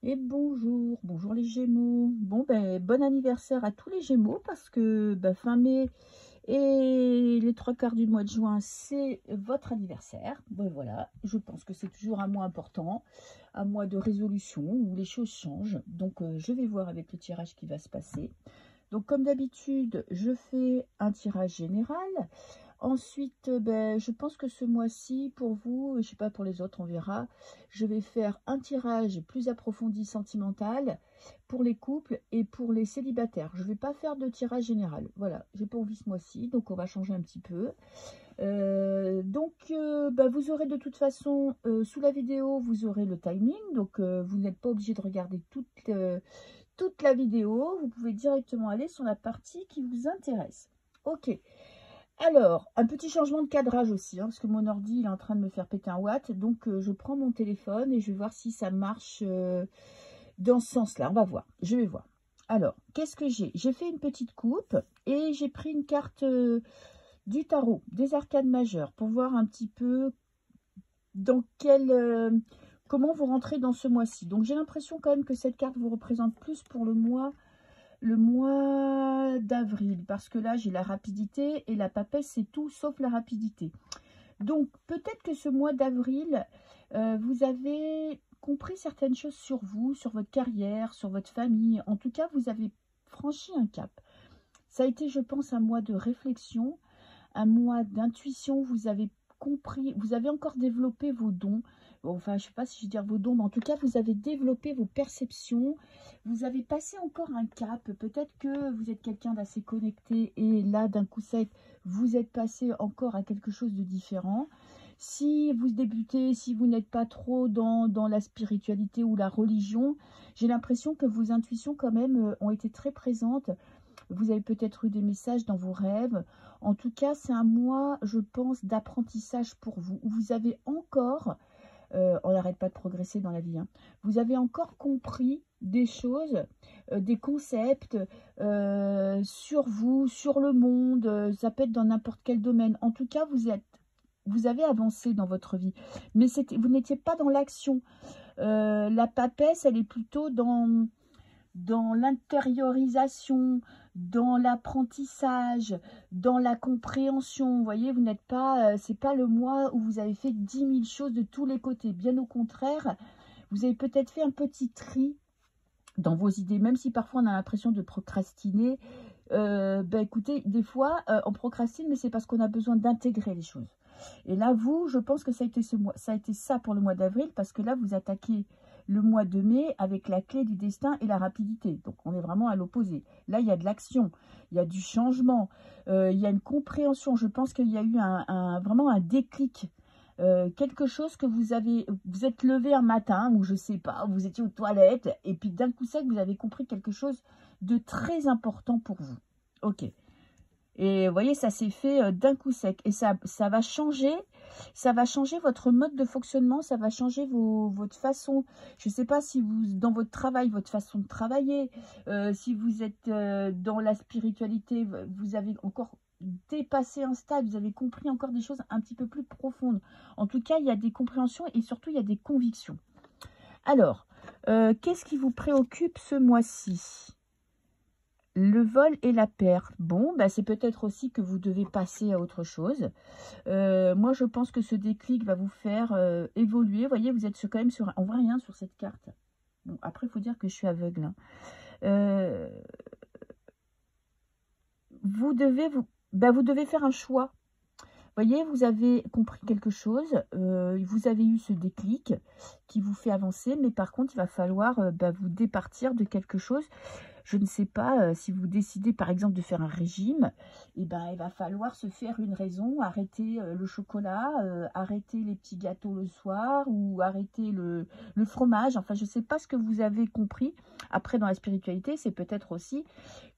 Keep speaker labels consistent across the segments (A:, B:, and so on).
A: Et bonjour, bonjour les Gémeaux. Bon, ben, bon anniversaire à tous les Gémeaux parce que ben, fin mai et les trois quarts du mois de juin, c'est votre anniversaire. Ben voilà, je pense que c'est toujours un mois important, un mois de résolution où les choses changent. Donc, je vais voir avec le tirage qui va se passer. Donc, comme d'habitude, je fais un tirage général. Ensuite, ben, je pense que ce mois-ci, pour vous, je ne sais pas pour les autres, on verra, je vais faire un tirage plus approfondi sentimental pour les couples et pour les célibataires. Je ne vais pas faire de tirage général. Voilà, j'ai pas envie ce mois-ci, donc on va changer un petit peu. Ben, vous aurez de toute façon, sous la vidéo, vous aurez le timing, donc vous n'êtes pas obligé de regarder toute la vidéo. Vous pouvez directement aller sur la partie qui vous intéresse. Ok. Alors, un petit changement de cadrage aussi, hein, parce que mon ordi il est en train de me faire péter un watt. Donc, je prends mon téléphone et je vais voir si ça marche dans ce sens-là. On va voir, je vais voir. Alors, qu'est-ce que j'ai? J'ai fait une petite coupe et j'ai pris une carte du tarot, des arcanes majeures, pour voir un petit peu dans comment vous rentrez dans ce mois-ci. Donc, j'ai l'impression quand même que cette carte vous représente plus pour le mois d'avril, parce que là, j'ai la rapidité et la papesse, c'est tout sauf la rapidité. Donc, peut-être que ce mois d'avril, vous avez compris certaines choses sur vous, sur votre carrière, sur votre famille. En tout cas, vous avez franchi un cap. Ça a été, je pense, un mois de réflexion, un mois d'intuition. Vous avez compris, vous avez encore développé vos dons. Bon, enfin, je ne sais pas si je vais dire vos dons, mais en tout cas, vous avez développé vos perceptions. Vous avez passé encore un cap. Peut-être que vous êtes quelqu'un d'assez connecté et là, d'un coup sec, vous êtes passé encore à quelque chose de différent. Si vous débutez, si vous n'êtes pas trop dans la spiritualité ou la religion, j'ai l'impression que vos intuitions quand même ont été très présentes. Vous avez peut-être eu des messages dans vos rêves. En tout cas, c'est un mois, je pense, d'apprentissage pour vous. Où vous avez encore, on n'arrête pas de progresser dans la vie, hein, vous avez encore compris des choses, des concepts sur vous, sur le monde. Ça peut être dans n'importe quel domaine. En tout cas, vous avez avancé dans votre vie. Mais vous n'étiez pas dans l'action. La papesse, elle est plutôt dans l'intériorisation, dans l'apprentissage, dans la compréhension. Vous voyez, vous n'êtes pas, c'est pas le mois où vous avez fait 10 000 choses de tous les côtés. Bien au contraire, vous avez peut-être fait un petit tri dans vos idées, même si parfois on a l'impression de procrastiner. Ben écoutez, des fois, on procrastine, mais c'est parce qu'on a besoin d'intégrer les choses. Et là, vous, je pense que ça a été ça a été ça pour le mois d'avril, parce que là, vous attaquez le mois de mai avec la clé du destin et la rapidité. Donc, on est vraiment à l'opposé. Là, il y a de l'action, il y a du changement, il y a une compréhension. Je pense qu'il y a eu vraiment un déclic. Quelque chose que vous êtes levé un matin, ou je sais pas, vous étiez aux toilettes, et puis d'un coup sec, vous avez compris quelque chose de très important pour vous. Ok. Et vous voyez, ça s'est fait d'un coup sec. Et ça va changer votre mode de fonctionnement, ça va changer votre façon. Je ne sais pas si dans votre travail, votre façon de travailler, si vous êtes dans la spiritualité, vous avez encore dépassé un stade, vous avez compris encore des choses un petit peu plus profondes. En tout cas, il y a des compréhensions et surtout, il y a des convictions. Alors, qu'est-ce qui vous préoccupe ce mois-ci? Le vol et la perte. Bon, bah, c'est peut-être aussi que vous devez passer à autre chose. Moi, je pense que ce déclic va vous faire évoluer. Vous voyez, vous êtes quand même sur... On voit rien sur cette carte. Bon, après, il faut dire que je suis aveugle, hein. Euh, vous devez faire un choix. Vous voyez, vous avez compris quelque chose, vous avez eu ce déclic qui vous fait avancer, mais par contre, il va falloir vous départir de quelque chose. Je ne sais pas, si vous décidez par exemple de faire un régime, et il va falloir se faire une raison, arrêter le chocolat, arrêter les petits gâteaux le soir, ou arrêter le fromage. Enfin, je ne sais pas ce que vous avez compris. Après, dans la spiritualité, c'est peut-être aussi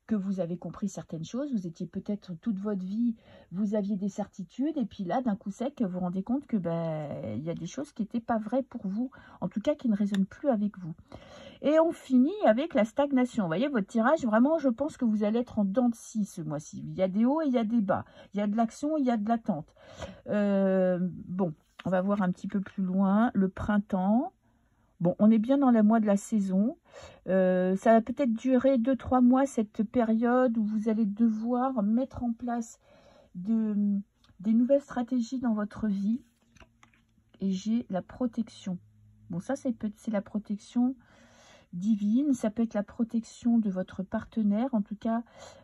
A: que vous avez compris certaines choses. Vous étiez peut-être toute votre vie, vous aviez des certitudes, et puis là, d'un coup sec, vous vous rendez compte que il y a des choses qui n'étaient pas vraies pour vous, en tout cas qui ne résonnent plus avec vous. Et on finit avec la stagnation. Vous voyez, votre tirage, vraiment, je pense que vous allez être en dents de scie ce mois-ci. Il y a des hauts et il y a des bas. Il y a de l'action, il y a de l'attente. Bon, on va voir un petit peu plus loin. Le printemps. Bon, on est bien dans le mois de la saison. Ça va peut-être durer 2-3 mois, cette période où vous allez devoir mettre en place des nouvelles stratégies dans votre vie. Et j'ai la protection. Bon, ça, c'est la protection divine. Ça peut être la protection de votre partenaire. En tout cas,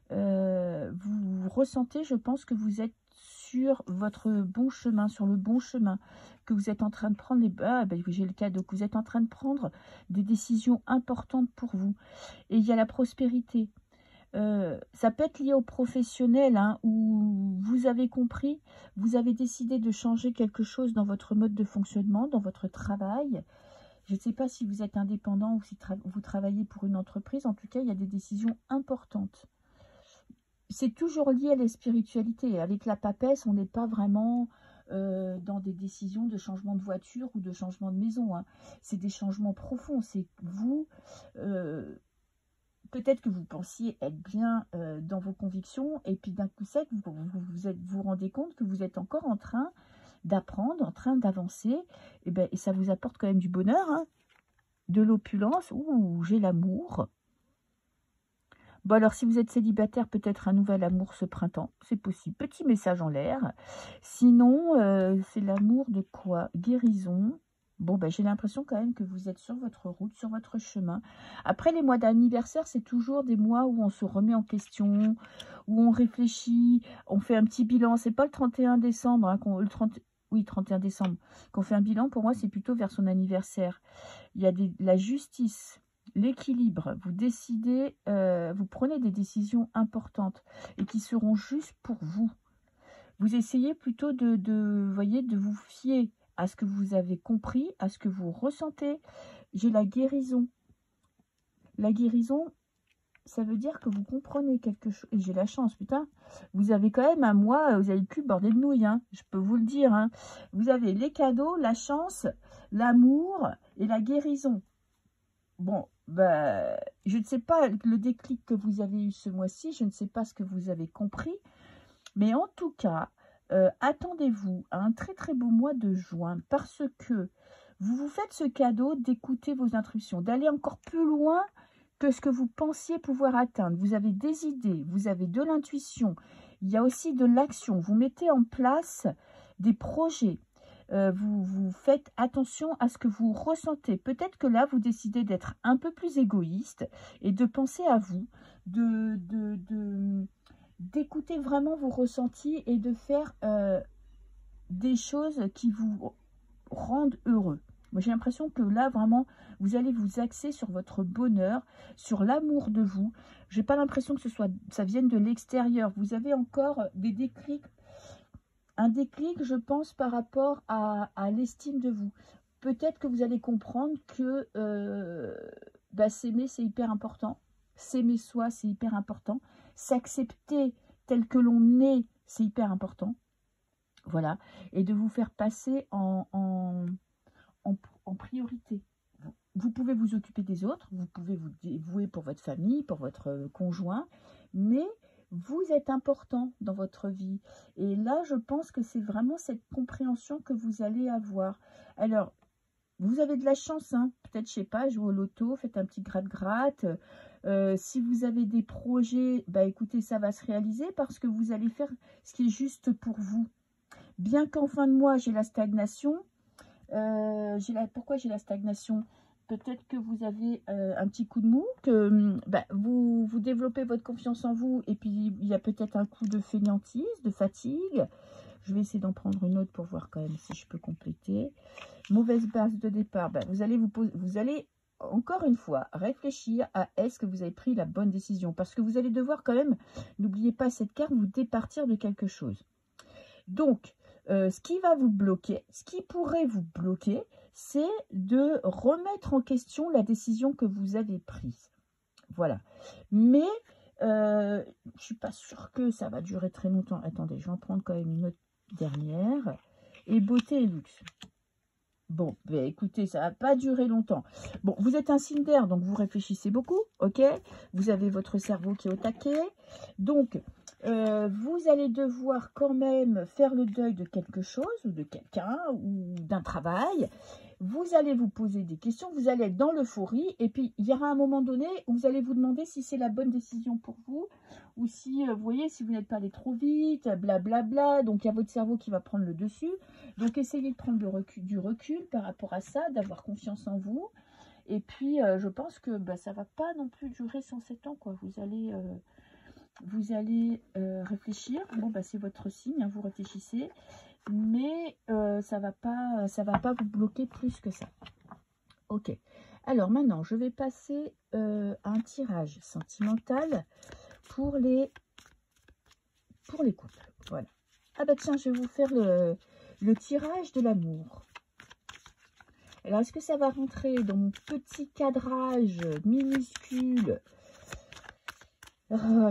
A: vous ressentez, je pense, que vous êtes sur votre bon chemin, sur le bon chemin, que vous êtes en train de prendre j'ai le cadeau, que vous êtes en train de prendre des décisions importantes pour vous. Et il y a la prospérité. Ça peut être lié au professionnel, hein, où vous avez compris, vous avez décidé de changer quelque chose dans votre mode de fonctionnement, dans votre travail. Je ne sais pas si vous êtes indépendant ou si vous travaillez pour une entreprise. En tout cas, il y a des décisions importantes. C'est toujours lié à la spiritualité. Avec la papesse, on n'est pas vraiment dans des décisions de changement de voiture ou de changement de maison, hein. C'est des changements profonds. C'est vous... peut-être que vous pensiez être bien dans vos convictions, et puis d'un coup sec, vous rendez compte que vous êtes encore en train d'apprendre, en train d'avancer, et ça vous apporte quand même du bonheur, hein, de l'opulence. Ouh, j'ai l'amour. Bon, alors si vous êtes célibataire, peut-être un nouvel amour ce printemps, c'est possible. Petit message en l'air. Sinon, c'est l'amour de quoi? Guérison. Bon, j'ai l'impression quand même que vous êtes sur votre route, sur votre chemin. Après, les mois d'anniversaire, c'est toujours des mois où on se remet en question, où on réfléchit, on fait un petit bilan. C'est pas le 31 décembre, hein, 31 décembre, qu'on fait un bilan. Pour moi, c'est plutôt vers son anniversaire. Il y a la justice, l'équilibre. Vous décidez, vous prenez des décisions importantes et qui seront justes pour vous. Vous essayez plutôt de vous fier à ce que vous avez compris, à ce que vous ressentez. J'ai la guérison. La guérison, ça veut dire que vous comprenez quelque chose. Et j'ai la chance, putain. Vous avez quand même un mois, vous avez le cul bordé de nouilles, hein, je peux vous le dire, hein. Vous avez les cadeaux, la chance, l'amour et la guérison. Bon, je ne sais pas le déclic que vous avez eu ce mois-ci, je ne sais pas ce que vous avez compris, mais en tout cas, attendez-vous à un très très beau mois de juin, parce que vous vous faites ce cadeau d'écouter vos intuitions, d'aller encore plus loin que ce que vous pensiez pouvoir atteindre. Vous avez des idées, vous avez de l'intuition, il y a aussi de l'action, vous mettez en place des projets. Vous faites attention à ce que vous ressentez. Peut-être que là, vous décidez d'être un peu plus égoïste et de penser à vous, d'écouter vraiment vos ressentis et de faire des choses qui vous rendent heureux. Moi, j'ai l'impression que là, vraiment, vous allez vous axer sur votre bonheur, sur l'amour de vous. Je n'ai pas l'impression que ça vienne de l'extérieur. Vous avez encore des déclics. Un déclic, je pense, par rapport à l'estime de vous. Peut-être que vous allez comprendre que s'aimer, c'est hyper important. S'aimer soi, c'est hyper important. S'accepter tel que l'on est, c'est hyper important. Voilà. Et de vous faire passer en priorité. Vous pouvez vous occuper des autres, vous pouvez vous dévouer pour votre famille, pour votre conjoint, mais vous êtes important dans votre vie. Et là, je pense que c'est vraiment cette compréhension que vous allez avoir. Alors, vous avez de la chance, hein. Peut-être, je sais pas, jouez au loto, faites un petit gratte-gratte. Si vous avez des projets, écoutez, ça va se réaliser parce que vous allez faire ce qui est juste pour vous. Bien qu'en fin de mois, j'ai la stagnation. Pourquoi j'ai la stagnation? Peut-être que vous avez un petit coup de mou, que vous développez votre confiance en vous, et puis il y a peut-être un coup de fainéantise, de fatigue. Je vais essayer d'en prendre une autre pour voir quand même si je peux compléter. Mauvaise base de départ. Vous allez encore une fois réfléchir à est-ce que vous avez pris la bonne décision. Parce que vous allez devoir quand même, n'oubliez pas cette carte, vous départir de quelque chose. Donc, ce qui va vous bloquer, ce qui pourrait vous bloquer, c'est de remettre en question la décision que vous avez prise. Voilà. Mais, je ne suis pas sûre que ça va durer très longtemps. Attendez, je vais en prendre quand même une autre dernière. Et beauté et luxe. Bon, écoutez, ça va pas durer longtemps. Bon, vous êtes un signe d'air, donc vous réfléchissez beaucoup, ok? Vous avez votre cerveau qui est au taquet. Donc, vous allez devoir quand même faire le deuil de quelque chose, ou de quelqu'un, ou d'un travail. vous allez vous poser des questions, vous allez être dans l'euphorie, et puis il y aura un moment donné où vous allez vous demander si c'est la bonne décision pour vous, ou si, vous voyez, si vous n'êtes pas allé trop vite, blablabla, bla bla. Donc il y a votre cerveau qui va prendre le dessus. Donc essayez de prendre du recul par rapport à ça, d'avoir confiance en vous. Et puis je pense que ça ne va pas non plus durer 107 ans, quoi. Vous allez réfléchir. Bon, c'est votre signe, hein, vous réfléchissez. Mais ça va pas vous bloquer plus que ça. Ok. Alors maintenant, je vais passer à un tirage sentimental pour les couples. Voilà. Ah bah tiens, je vais vous faire le tirage de l'amour. Alors, est-ce que ça va rentrer dans mon petit cadrage minuscule?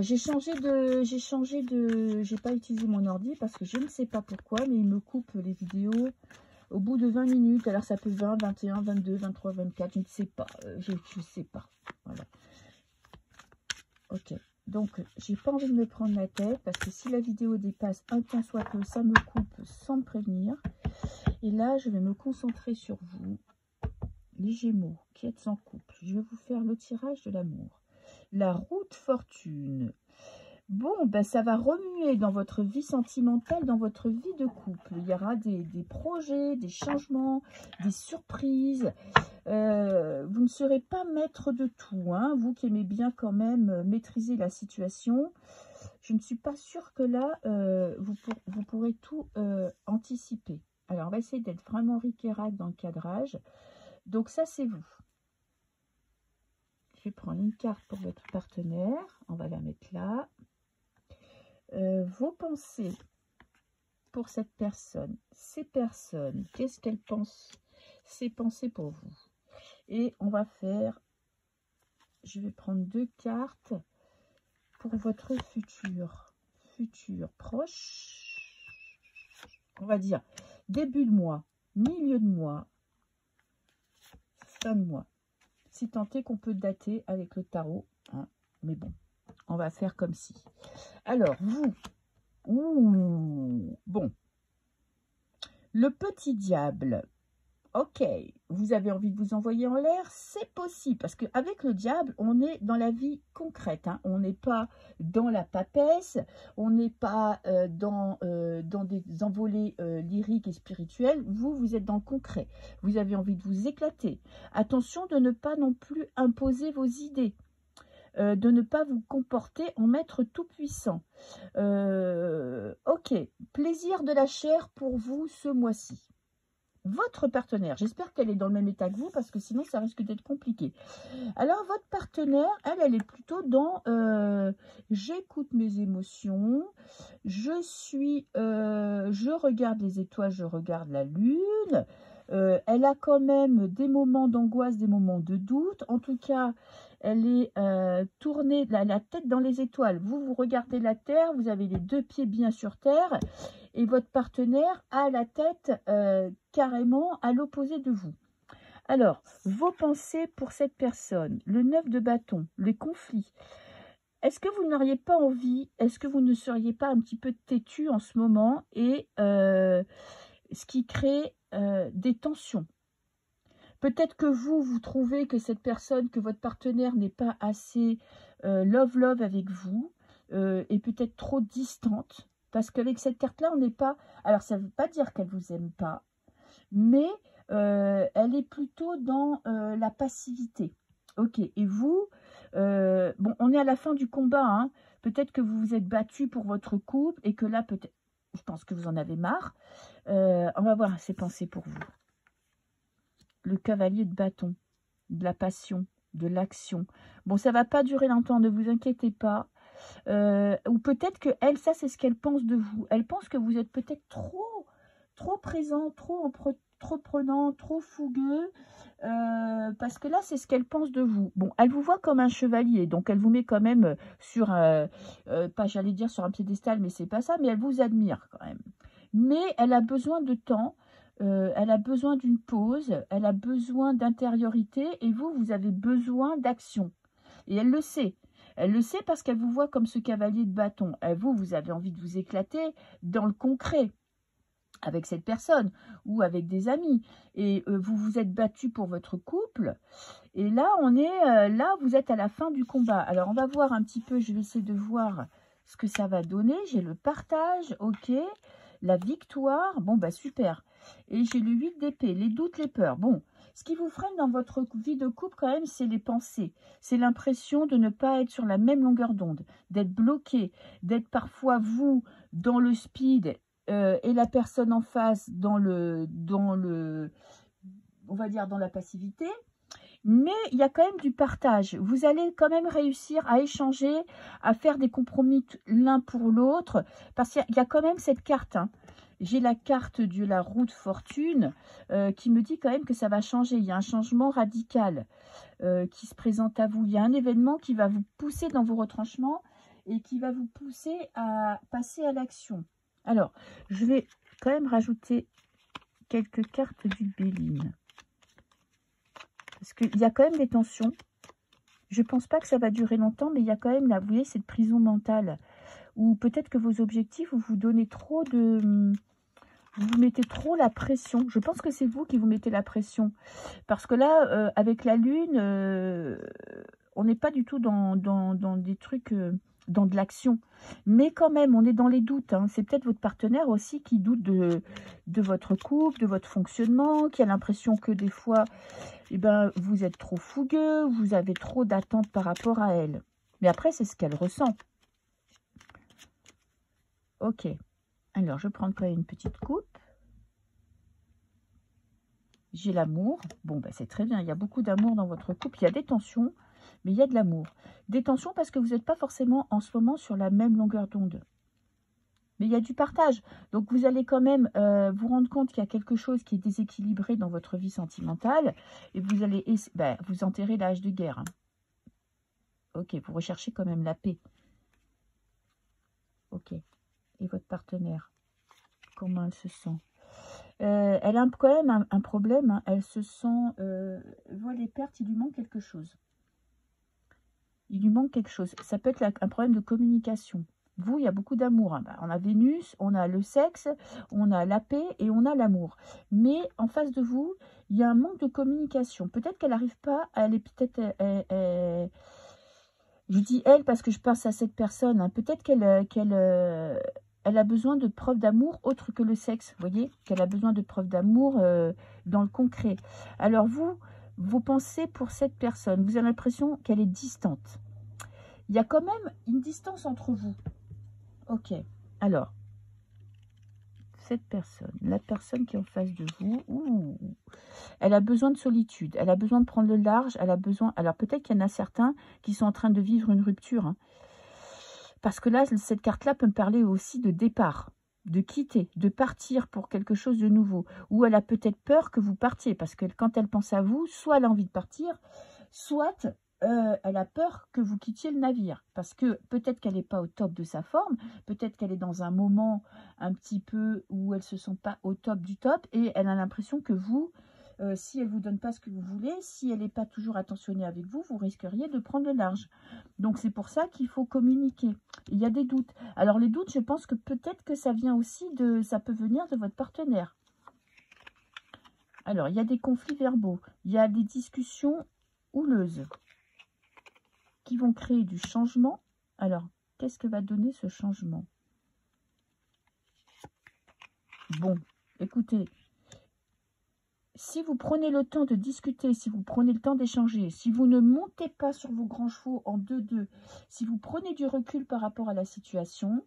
A: J'ai pas utilisé mon ordi parce que je ne sais pas pourquoi, mais il me coupe les vidéos au bout de 20 minutes. Alors ça peut 20, 21, 22, 23, 24, je ne sais pas. Je sais pas. Voilà. Ok. Donc, j'ai pas envie de me prendre la tête parce que si la vidéo dépasse un temps soit peu, ça me coupe sans me prévenir. Et là, je vais me concentrer sur vous, les Gémeaux, qui êtes en couple. Je vais vous faire le tirage de l'amour. La roue de fortune. Bon, ça va remuer dans votre vie sentimentale, dans votre vie de couple. Il y aura des projets, des changements, des surprises. Vous ne serez pas maître de tout, hein, vous qui aimez bien quand même maîtriser la situation. Je ne suis pas sûre que là, vous pourrez tout anticiper. Alors, on va essayer d'être vraiment ric-et-rac dans le cadrage. Donc, ça, c'est vous. Je vais prendre une carte pour votre partenaire. On va la mettre là. Vos pensées pour cette personne. Ces personnes, qu'est-ce qu'elles pensent? Ces pensées pour vous. Et on va faire... Je vais prendre 2 cartes pour votre futur proche. On va dire début de mois, milieu de mois, fin de mois. Si tant est qu'on peut dater avec le tarot, hein, mais bon, on va faire comme si. Alors, vous, bon, le petit diable, ok, vous avez envie de vous envoyer en l'air, c'est possible, parce qu'avec le diable, on est dans la vie concrète, hein, on n'est pas dans la papesse, on n'est pas dans des envolées lyriques et spirituelles, vous êtes dans le concret, vous avez envie de vous éclater. Attention de ne pas non plus imposer vos idées. De ne pas vous comporter en maître tout-puissant. Ok, plaisir de la chair pour vous ce mois-ci. Votre partenaire, j'espère qu'elle est dans le même état que vous, parce que sinon ça risque d'être compliqué. Alors votre partenaire, elle est plutôt dans j'écoute mes émotions, je regarde les étoiles, je regarde la lune. Elle a quand même des moments d'angoisse, des moments de doute. En tout cas, elle est tournée, la tête dans les étoiles. Vous regardez la terre, vous avez les 2 pieds bien sur terre. Et votre partenaire a la tête carrément à l'opposé de vous. Alors, vos pensées pour cette personne, le 9 de bâton, les conflits. Est-ce que vous n'auriez pas envie, est-ce que vous ne seriez pas un petit peu têtu en ce moment et ce qui crée des tensions? Peut-être que vous trouvez que cette personne, que votre partenaire n'est pas assez love avec vous, et peut-être trop distante, parce qu'avec cette carte-là, on n'est pas... Alors, ça ne veut pas dire qu'elle ne vous aime pas, mais elle est plutôt dans la passivité. Ok, et vous, bon, on est à la fin du combat, hein. Peut-être que vous vous êtes battu pour votre couple, et que là, peut-être, je pense que vous en avez marre. On va voir ses pensées pour vous. Le cavalier de bâton, de la passion, de l'action. Bon, ça va pas durer longtemps, ne vous inquiétez pas. Ou peut-être que elle, ça c'est ce qu'elle pense de vous. Elle pense que vous êtes peut-être trop présent, trop prenant, trop fougueux. Parce que là, c'est ce qu'elle pense de vous. Bon, elle vous voit comme un chevalier, donc elle vous met quand même sur, pas j'allais dire sur un piédestal, mais c'est pas ça, mais elle vous admire quand même. Mais elle a besoin de temps. Elle a besoin d'une pause, elle a besoin d'intériorité et vous avez besoin d'action. Et elle le sait. Elle le sait parce qu'elle vous voit comme ce cavalier de bâton. Et vous avez envie de vous éclater dans le concret. avec cette personne ou avec des amis. Et vous vous êtes battu pour votre couple. Et là, là, vous êtes à la fin du combat. Alors, on va voir un petit peu, je vais essayer de voir ce que ça va donner. J'ai le partage, ok. La victoire, bon, bah super. Et j'ai le 8 d'épée, les doutes, les peurs. Bon, ce qui vous freine dans votre vie de couple, quand même, c'est les pensées. C'est l'impression de ne pas être sur la même longueur d'onde, d'être bloqué, d'être parfois, vous, dans le speed et la personne en face on va dire, dans la passivité. Mais il y a quand même du partage. Vous allez quand même réussir à échanger, à faire des compromis l'un pour l'autre. Parce qu'il y a quand même cette carte. Hein. J'ai la carte de la roue de fortune qui me dit quand même que ça va changer. Il y a un changement radical qui se présente à vous. Il y a un événement qui va vous pousser dans vos retranchements et qui va vous pousser à passer à l'action. Alors, je vais quand même rajouter quelques cartes du Béline. Parce qu'il y a quand même des tensions. Je ne pense pas que ça va durer longtemps, mais il y a quand même, là, vous voyez, cette prison mentale. Ou peut-être que vos objectifs, vous vous donnez trop de... Vous vous mettez trop la pression. Je pense que c'est vous qui vous mettez la pression. Parce que là, avec la Lune, on n'est pas du tout dans des trucs... dans de l'action. Mais quand même, on est dans les doutes. Hein. C'est peut-être votre partenaire aussi qui doute de votre couple, de votre fonctionnement, qui a l'impression que des fois, eh ben, vous êtes trop fougueux, vous avez trop d'attentes par rapport à elle. Mais après, c'est ce qu'elle ressent. Ok. Alors, je prends quand même une petite coupe. J'ai l'amour. Bon, ben, c'est très bien. Il y a beaucoup d'amour dans votre couple. Il y a des tensions, mais il y a de l'amour. Des tensions parce que vous n'êtes pas forcément en ce moment sur la même longueur d'onde. Mais il y a du partage. Donc, vous allez quand même vous rendre compte qu'il y a quelque chose qui est déséquilibré dans votre vie sentimentale. Et vous allez vous enterrer l'âge de guerre. Hein. Ok, vous recherchez quand même la paix. Ok. Et votre partenaire, comment elle se sent? Elle a quand même un problème. Hein. Elle se sent... voit les pertes, il lui manque quelque chose. Il lui manque quelque chose. Ça peut être un problème de communication. Vous, il y a beaucoup d'amour. Hein. On a Vénus, on a le sexe, on a la paix et on a l'amour. Mais en face de vous, il y a un manque de communication. Peut-être qu'elle n'arrive pas, elle est peut-être... je dis elle parce que je pense à cette personne. Hein. Peut-être elle a besoin de preuves d'amour autre que le sexe. Vous voyez, qu'elle a besoin de preuves d'amour dans le concret. Alors vous pensez pour cette personne, vous avez l'impression qu'elle est distante. Il y a quand même une distance entre vous. Ok. Alors, cette personne, la personne qui est en face de vous, elle a besoin de solitude. Elle a besoin de prendre le large. Elle a besoin... Alors, peut-être qu'il y en a certains qui sont en train de vivre une rupture. Hein. Parce que là, cette carte-là peut me parler aussi de départ, de quitter, de partir pour quelque chose de nouveau. Ou elle a peut-être peur que vous partiez. Parce que quand elle pense à vous, soit elle a envie de partir, soit elle a peur que vous quittiez le navire. Parce que peut-être qu'elle n'est pas au top de sa forme. Peut-être qu'elle est dans un moment un petit peu où elle ne se sent pas au top du top. Et elle a l'impression que vous... si elle ne vous donne pas ce que vous voulez, si elle n'est pas toujours attentionnée avec vous, vous risqueriez de prendre le large. Donc, c'est pour ça qu'il faut communiquer. Il y a des doutes. Alors, les doutes, je pense que peut-être que ça vient aussi de... Ça peut venir de votre partenaire. Alors, il y a des conflits verbaux. Il y a des discussions houleuses qui vont créer du changement. Alors, qu'est-ce que va donner ce changement? Bon, écoutez... Si vous prenez le temps de discuter, si vous prenez le temps d'échanger, si vous ne montez pas sur vos grands chevaux en 2-2, si vous prenez du recul par rapport à la situation,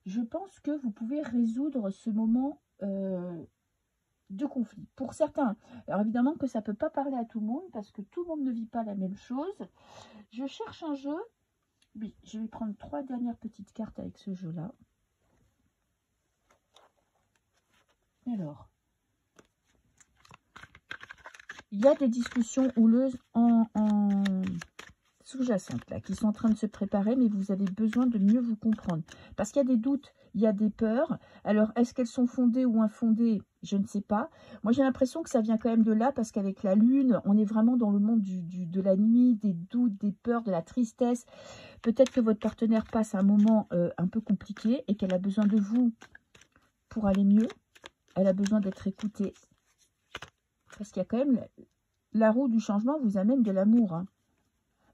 A: je pense que vous pouvez résoudre ce moment de conflit. Pour certains, alors évidemment que ça ne peut pas parler à tout le monde parce que tout le monde ne vit pas la même chose. Je cherche un jeu. Oui, je vais prendre 3 dernières petites cartes avec ce jeu-là. Alors... Il y a des discussions houleuses en sous-jacentes là, qui sont en train de se préparer, mais vous avez besoin de mieux vous comprendre. Parce qu'il y a des doutes, il y a des peurs. Alors, est-ce qu'elles sont fondées ou infondées? Je ne sais pas. Moi, j'ai l'impression que ça vient quand même de là, parce qu'avec la Lune, on est vraiment dans le monde de la nuit, des doutes, des peurs, de la tristesse. Peut-être que votre partenaire passe un moment un peu compliqué et qu'elle a besoin de vous pour aller mieux. Elle a besoin d'être écoutée. Parce qu'il y a quand même... La roue du changement vous amène de l'amour. Hein.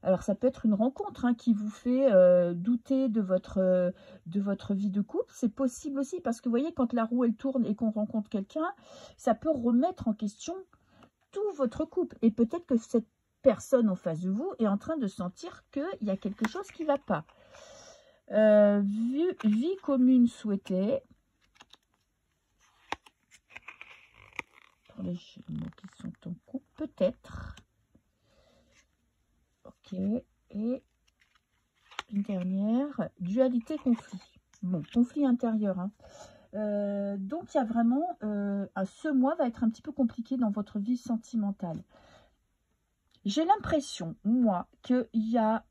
A: Alors, ça peut être une rencontre hein, qui vous fait douter de votre vie de couple. C'est possible aussi parce que, vous voyez, quand la roue, elle tourne et qu'on rencontre quelqu'un, ça peut remettre en question tout votre couple. Et peut-être que cette personne en face de vous est en train de sentir qu'il y a quelque chose qui ne va pas. Vie commune souhaitée. Pour les Gémeaux qui sont en couple, peut-être. Ok. Et une dernière, dualité conflit. Bon, conflit intérieur. Hein. Donc, il y a vraiment... ce mois va être un petit peu compliqué dans votre vie sentimentale. J'ai l'impression, moi, qu'il y a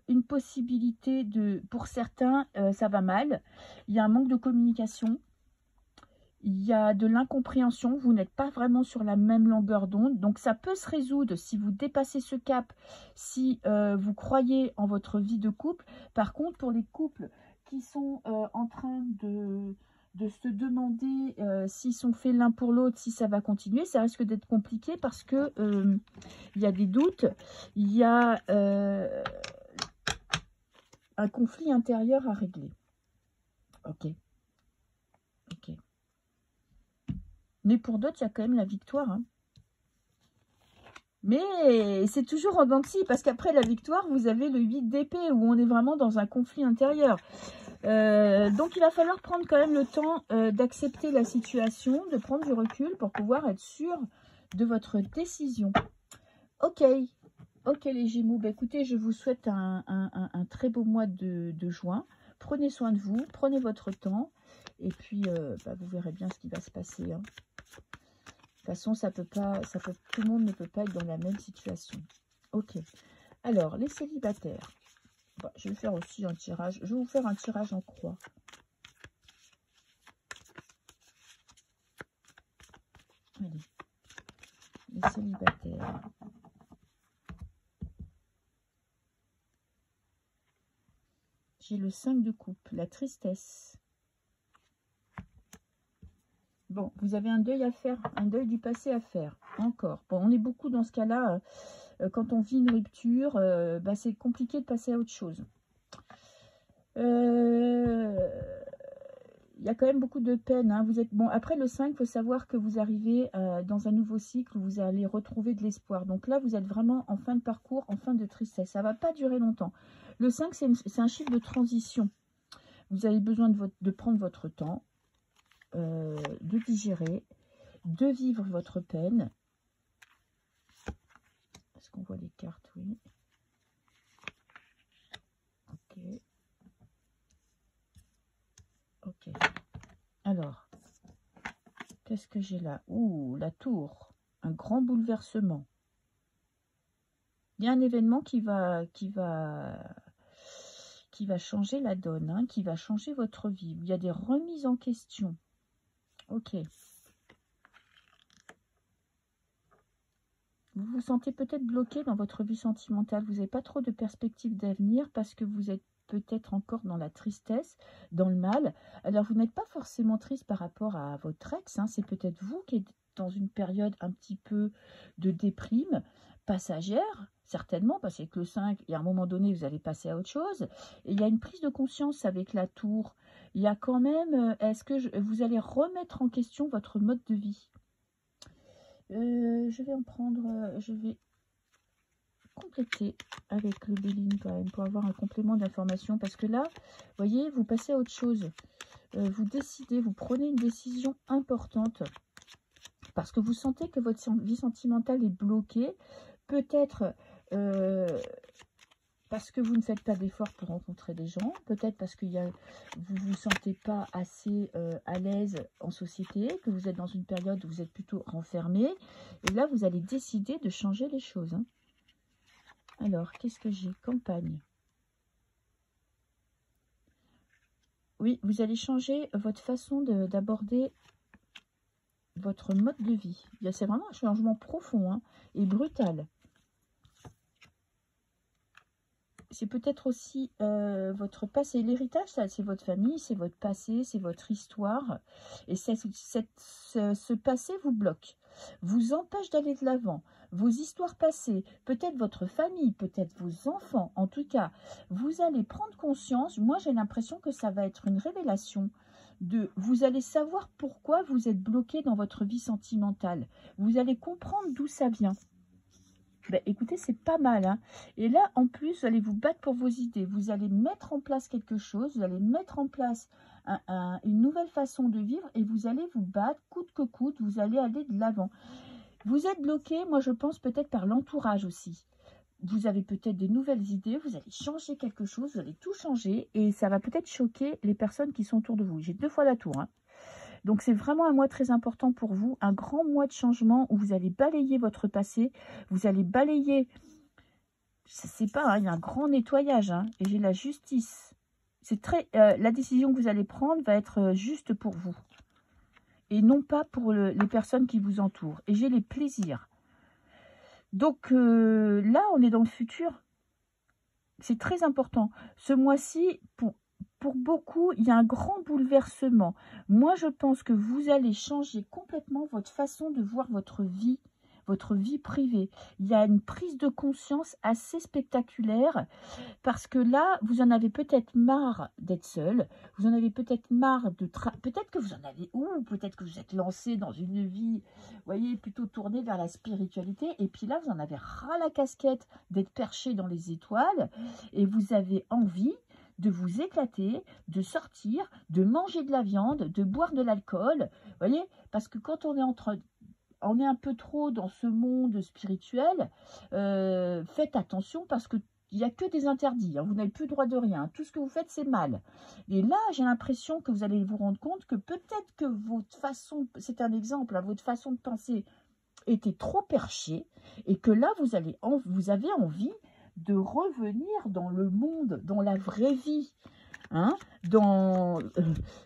A: une possibilité de... Pour certains, ça va mal. Il y a un manque de communication. Il y a de l'incompréhension. Vous n'êtes pas vraiment sur la même longueur d'onde. Donc, ça peut se résoudre si vous dépassez ce cap, si vous croyez en votre vie de couple. Par contre, pour les couples qui sont en train de se demander s'ils sont faits l'un pour l'autre, si ça va continuer, ça risque d'être compliqué parce que il y a des doutes, il y a un conflit intérieur à régler. Ok. Ok. Mais pour d'autres, il y a quand même la victoire. Hein. Mais c'est toujours en dents de scie, parce qu'après la victoire, vous avez le 8 d'épée, où on est vraiment dans un conflit intérieur. Donc, il va falloir prendre quand même le temps d'accepter la situation, de prendre du recul pour pouvoir être sûr de votre décision. Ok, ok les Gémeaux, bah, écoutez, je vous souhaite un très beau mois de juin. Prenez soin de vous, prenez votre temps, et puis bah, vous verrez bien ce qui va se passer. Hein. De toute façon, tout le monde ne peut pas être dans la même situation. Ok. Alors, les célibataires. Bon, je vais faire aussi un tirage. Je vais vous faire un tirage en croix. Allez. Les célibataires. J'ai le 5 de coupe, la tristesse. Bon, vous avez un deuil à faire, un deuil du passé à faire, encore. Bon, on est beaucoup dans ce cas-là, quand on vit une rupture, bah, c'est compliqué de passer à autre chose. Il y a quand même beaucoup de peine. Hein. Bon, après le 5, il faut savoir que vous arrivez dans un nouveau cycle où vous allez retrouver de l'espoir. Donc là, vous êtes vraiment en fin de parcours, en fin de tristesse. Ça ne va pas durer longtemps. Le 5, c'est un chiffre de transition. Vous avez besoin de prendre votre temps. De digérer, de vivre votre peine. Est-ce qu'on voit les cartes? Oui. Ok. Ok. Alors, qu'est-ce que j'ai là? Ouh, la tour. Un grand bouleversement. Il y a un événement qui va changer la donne, hein, qui va changer votre vie. Il y a des remises en question. Ok. Vous vous sentez peut-être bloqué dans votre vie sentimentale. Vous n'avez pas trop de perspectives d'avenir parce que vous êtes peut-être encore dans la tristesse, dans le mal. Alors, vous n'êtes pas forcément triste par rapport à votre ex. Hein. C'est peut-être vous qui êtes dans une période un petit peu de déprime passagère, certainement, parce que le 5, il y a un moment donné, vous allez passer à autre chose. Et il y a une prise de conscience avec la tour. Il y a quand même, est-ce que vous allez remettre en question votre mode de vie? Je vais en prendre, je vais compléter avec le Béline quand même pour avoir un complément d'information parce que là, vous voyez, vous passez à autre chose. Vous décidez, vous prenez une décision importante parce que vous sentez que votre vie sentimentale est bloquée. Peut-être parce que vous ne faites pas d'efforts pour rencontrer des gens, peut-être parce que vous ne vous sentez pas assez à l'aise en société, que vous êtes dans une période où vous êtes plutôt renfermé. Et là, vous allez décider de changer les choses. Hein. Alors, qu'est-ce que j'ai? Campagne. Oui, vous allez changer votre façon d'aborder votre mode de vie. C'est vraiment un changement profond hein, et brutal. c'est peut-être aussi votre passé. L'héritage, ça, c'est votre famille, c'est votre passé, c'est votre histoire. Et ce passé vous bloque, vous empêche d'aller de l'avant. Vos histoires passées, peut-être votre famille, peut-être vos enfants, en tout cas, vous allez prendre conscience. Moi, j'ai l'impression que ça va être une révélation. Vous allez savoir pourquoi vous êtes bloqué dans votre vie sentimentale. Vous allez comprendre d'où ça vient. Ben, écoutez, c'est pas mal. Hein. Et là, en plus, vous allez vous battre pour vos idées. Vous allez mettre en place quelque chose. Vous allez mettre en place une nouvelle façon de vivre. Et vous allez vous battre coûte que coûte. Vous allez aller de l'avant. Vous êtes bloqué, moi je pense peut-être par l'entourage aussi. Vous avez peut-être des nouvelles idées. Vous allez changer quelque chose. Vous allez tout changer. Et ça va peut-être choquer les personnes qui sont autour de vous. J'ai 2 fois la tour. Hein. Donc, c'est vraiment un mois très important pour vous, un grand mois de changement où vous allez balayer votre passé, vous allez balayer, c'est pas, hein, il y a un grand nettoyage, hein, et j'ai la justice. C'est très, la décision que vous allez prendre va être juste pour vous, et non pas pour les personnes qui vous entourent. Et j'ai les plaisirs. Donc, là, on est dans le futur. C'est très important. Ce mois-ci, pour beaucoup, il y a un grand bouleversement. Moi, je pense que vous allez changer complètement votre façon de voir votre vie privée. Il y a une prise de conscience assez spectaculaire parce que là, vous en avez peut-être marre d'être seul. Vous en avez peut-être marre de... Peut-être que vous en avez... Ou peut-être que vous êtes lancé dans une vie, vous voyez, plutôt tournée vers la spiritualité. Et puis là, vous en avez ras la casquette d'être perché dans les étoiles. Et vous avez envie de vous éclater, de sortir, de manger de la viande, de boire de l'alcool. Vous voyez, parce que quand on est un peu trop dans ce monde spirituel, faites attention parce que il n'y a que des interdits, hein. Vous n'avez plus le droit de rien. Tout ce que vous faites, c'est mal. Et là, j'ai l'impression que vous allez vous rendre compte que peut-être que votre façon, c'est un exemple, hein, votre façon de penser était trop perchée et que là, vous avez envie de revenir dans le monde, dans la vraie vie. Hein,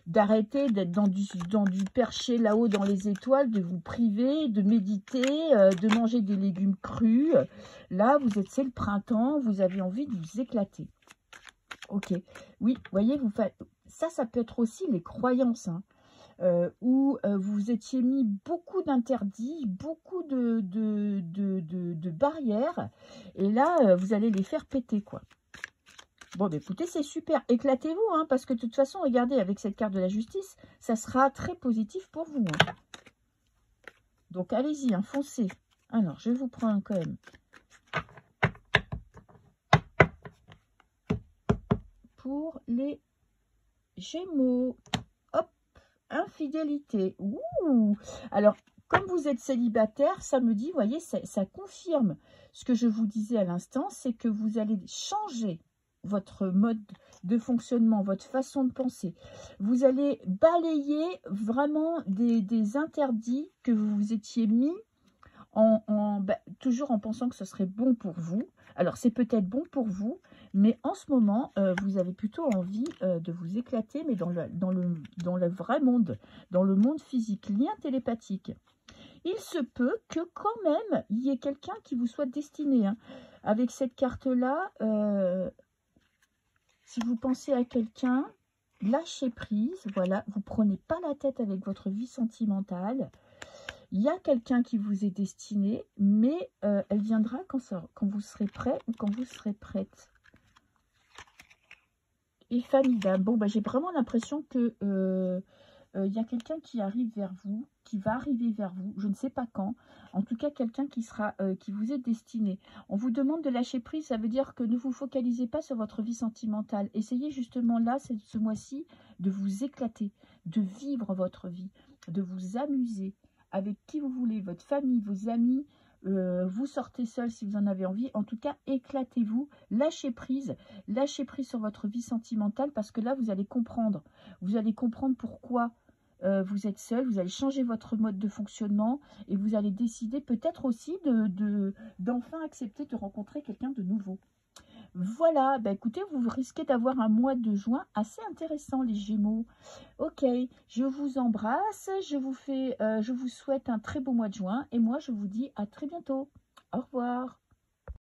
A: d'arrêter d'être dans du perché là-haut dans les étoiles, de vous priver, de méditer, de manger des légumes crus. Là, c'est le printemps, vous avez envie de vous éclater. Ok, oui, vous voyez, ça peut être aussi les croyances, hein, où vous étiez mis beaucoup d'interdits, beaucoup de barrières, et là, vous allez les faire péter, quoi. Bon, bah, écoutez, c'est super. Éclatez-vous, hein, parce que de toute façon, regardez, avec cette carte de la justice, ça sera très positif pour vous. Hein. Donc, allez-y, hein, foncez. Alors, je vous prends quand même. Pour les Gémeaux. Hop, infidélité. Ouh. Alors, comme vous êtes célibataire, ça me dit, vous voyez, ça confirme ce que je vous disais à l'instant, c'est que vous allez changer votre mode de fonctionnement, votre façon de penser. Vous allez balayer vraiment des interdits que vous vous étiez mis toujours en pensant que ce serait bon pour vous. Alors, c'est peut-être bon pour vous, mais en ce moment, vous avez plutôt envie de vous éclater, mais dans le vrai monde, dans le monde physique, lien télépathique. Il se peut que quand même, il y ait quelqu'un qui vous soit destiné. Hein. Avec cette carte-là, si vous pensez à quelqu'un, lâchez prise, voilà, vous prenez pas la tête avec votre vie sentimentale. Il y a quelqu'un qui vous est destiné, mais elle viendra quand vous serez prêt ou quand vous serez prête. Et famille d'âme. Bon, j'ai vraiment l'impression que il y a quelqu'un qui arrive vers vous, qui va arriver vers vous, je ne sais pas quand. En tout cas, quelqu'un qui vous est destiné. On vous demande de lâcher prise, ça veut dire que ne vous focalisez pas sur votre vie sentimentale. Essayez justement là, ce mois-ci, de vous éclater, de vivre votre vie, de vous amuser avec qui vous voulez, votre famille, vos amis. Vous sortez seul si vous en avez envie. En tout cas, éclatez-vous, lâchez prise sur votre vie sentimentale parce que là, vous allez comprendre. Vous allez comprendre pourquoi vous êtes seul, vous allez changer votre mode de fonctionnement et vous allez décider peut-être aussi d'enfin accepter de rencontrer quelqu'un de nouveau. Voilà, écoutez, vous risquez d'avoir un mois de juin assez intéressant, les Gémeaux. Ok, je vous embrasse, je vous souhaite un très beau mois de juin et moi, je vous dis à très bientôt. Au revoir.